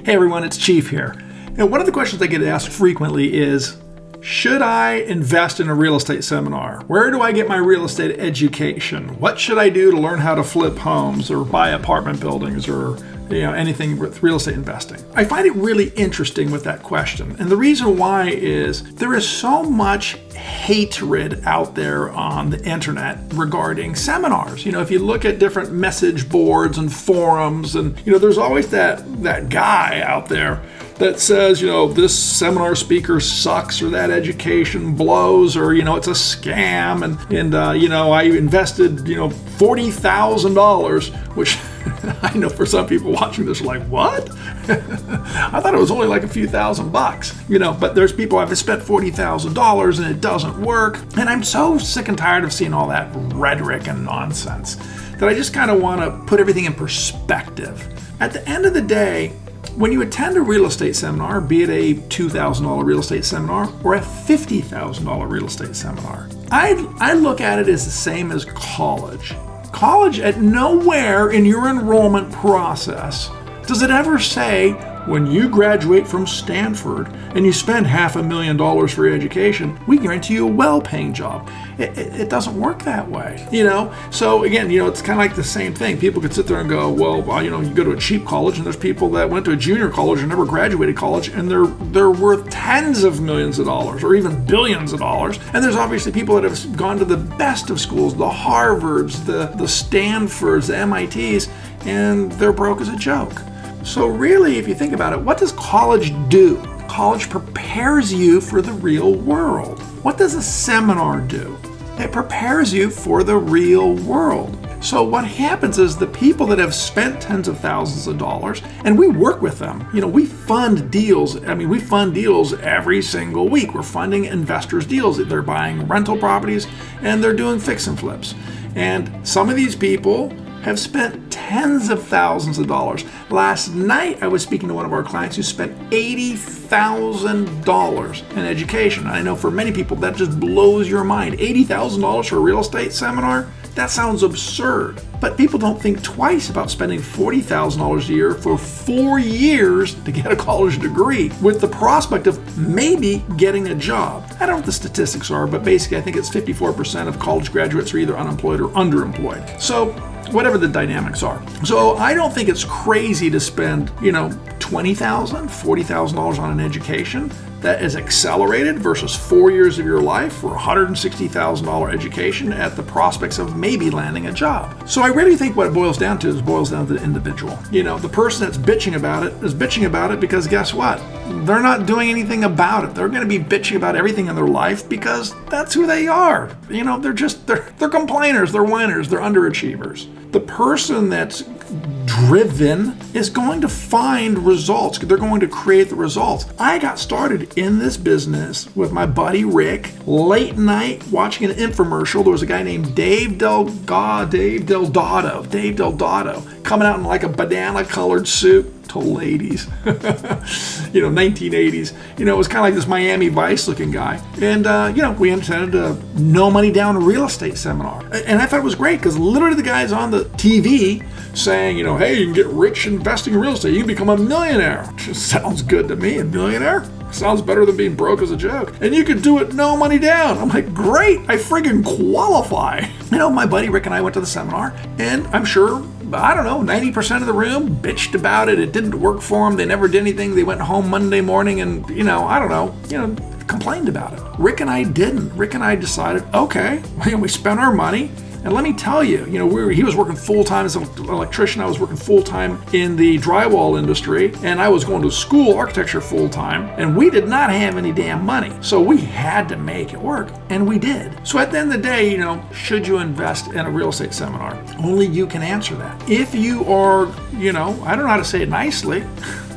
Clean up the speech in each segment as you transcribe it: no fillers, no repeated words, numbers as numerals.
Hey everyone, it's Chief here. And one of the questions I get asked frequently is, should I invest in a real estate seminar? Where do I get my real estate education? What should I do to learn how to flip homes or buy apartment buildings or anything with real estate investing? I find it really interesting with that question. And the reason why is there is so much hatred out there on the internet regarding seminars. If you look at different message boards and forums, and there's always that guy out there that says, this seminar speaker sucks, or that education blows, or it's a scam, and I invested $40,000, which I know for some people watching this are like, what? I thought it was only like a few $1,000, but there's people I've spent $40,000 and it doesn't work. And I'm so sick and tired of seeing all that rhetoric and nonsense that I just kind of want to put everything in perspective. At the end of the day, when you attend a real estate seminar, be it a $2,000 real estate seminar or a $50,000 real estate seminar, I look at it as the same as college. College, at nowhere in your enrollment process does it ever say, when you graduate from Stanford and you spend $500,000 for your education, we guarantee you a well-paying job. It doesn't work that way, So again, it's kind of like the same thing. People could sit there and go, well, you go to a cheap college, and there's people that went to a junior college and never graduated college, and they're worth tens of millions of dollars or even billions of dollars. And there's obviously people that have gone to the best of schools, the Harvards, the Stanfords, the MITs, and they're broke as a joke. So really, if you think about it, what does college do? College prepares you for the real world. What does a seminar do? It prepares you for the real world. So what happens is the people that have spent tens of thousands of dollars, and we work with them, we fund deals. We fund deals every single week. We're funding investors' deals. They're buying rental properties and they're doing fix and flips. And some of these people have spent tens of thousands of dollars. Last night, I was speaking to one of our clients who spent $80,000 in education. I know for many people, that just blows your mind. $80,000 for a real estate seminar? That sounds absurd. But people don't think twice about spending $40,000 a year for 4 years to get a college degree with the prospect of maybe getting a job. I don't know what the statistics are, but basically I think it's 54% of college graduates are either unemployed or underemployed. So whatever the dynamics are. So I don't think it's crazy to spend, $20,000, $40,000 on an education that is accelerated versus 4 years of your life for $160,000 education at the prospects of maybe landing a job. So I really think what it boils down to the individual. The person that's bitching about it is bitching about it because guess what? They're not doing anything about it. They're going to be bitching about everything in their life because that's who they are. They're complainers, they're whiners, they're underachievers. The person that's driven is going to find results. They're going to create the results. I got started in this business with my buddy Rick, late night watching an infomercial. There was a guy named Dave Delgado, coming out in like a banana colored suit to ladies, 1980s. It was kind of like this Miami Vice looking guy. And, we attended a no money down real estate seminar. And I thought it was great because literally the guy's on the TV saying, hey, you can get rich investing in real estate. You can become a millionaire. Just sounds good to me. A millionaire? Sounds better than being broke as a joke. And you could do it no money down. I'm like, great. I friggin' qualify. My buddy Rick and I went to the seminar, and I'm sure 90% of the room bitched about it. It didn't work for them. They never did anything. They went home Monday morning and, complained about it. Rick and I didn't. Rick and I decided, okay, we spent our money. And let me tell you, he was working full-time as an electrician. I was working full-time in the drywall industry, and I was going to school architecture full-time, and we did not have any damn money. So we had to make it work, and we did. So at the end of the day, should you invest in a real estate seminar? Only you can answer that. If you are, I don't know how to say it nicely,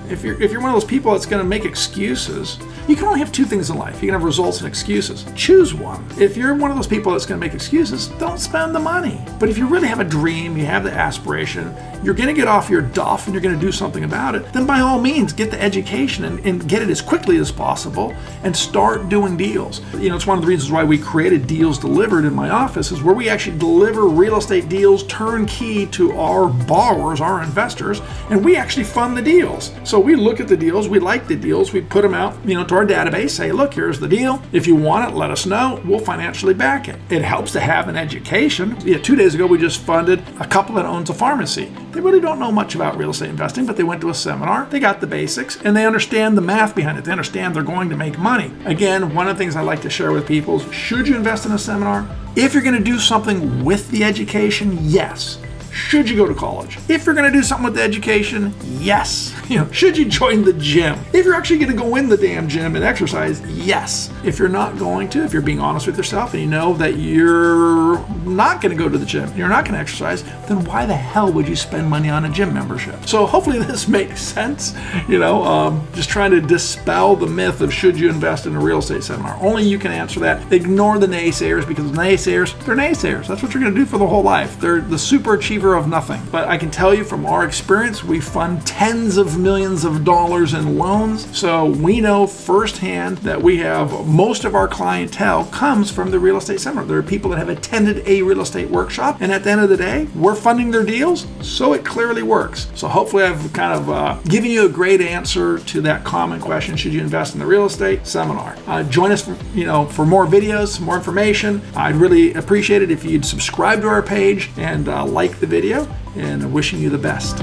if you're one of those people that's going to make excuses You can only have two things in life. You can have results and excuses. Choose one. If you're one of those people that's going to make excuses, don't spend the money. But if you really have a dream, you have the aspiration, you're going to get off your duff and you're going to do something about it, then by all means, get the education and get it as quickly as possible and start doing deals. You know, it's one of the reasons why we created Deals Delivered in my office, is where we actually deliver real estate deals turnkey to our borrowers, our investors, and we actually fund the deals. So we look at the deals, we like the deals, we put them out, you know, to our database, say, look, here's the deal. If you want it, let us know. We'll financially back it. It helps to have an education. Yeah, 2 days ago, we just funded a couple that owns a pharmacy. They really don't know much about real estate investing, but they went to a seminar, they got the basics, and they understand the math behind it. They understand they're going to make money. Again, one of the things I like to share with people is, should you invest in a seminar? If you're going to do something with the education, yes. Should you go to college? If you're going to do something with the education, yes. You know, should you join the gym? If you're actually going to go in the damn gym and exercise, yes. If you're not going to, if you're being honest with yourself and you know that you're not going to go to the gym, you're not going to exercise, then why the hell would you spend money on a gym membership? So hopefully this makes sense. You know, just trying to dispel the myth of should you invest in a real estate seminar. Only you can answer that. Ignore the naysayers, because the naysayers, they're naysayers. That's what you're going to do for the whole life. They're the super achiever of nothing. But I can tell you from our experience, we fund tens of millions of dollars in loans. So we know firsthand that we have most of our clientele comes from the real estate seminar. There are people that have attended a real estate workshop, and at the end of the day, we're funding their deals. So it clearly works. So hopefully I've kind of given you a great answer to that common question, should you invest in the real estate seminar? Join us for more videos, more information. I'd really appreciate it if you'd subscribe to our page and like the video, and wishing you the best.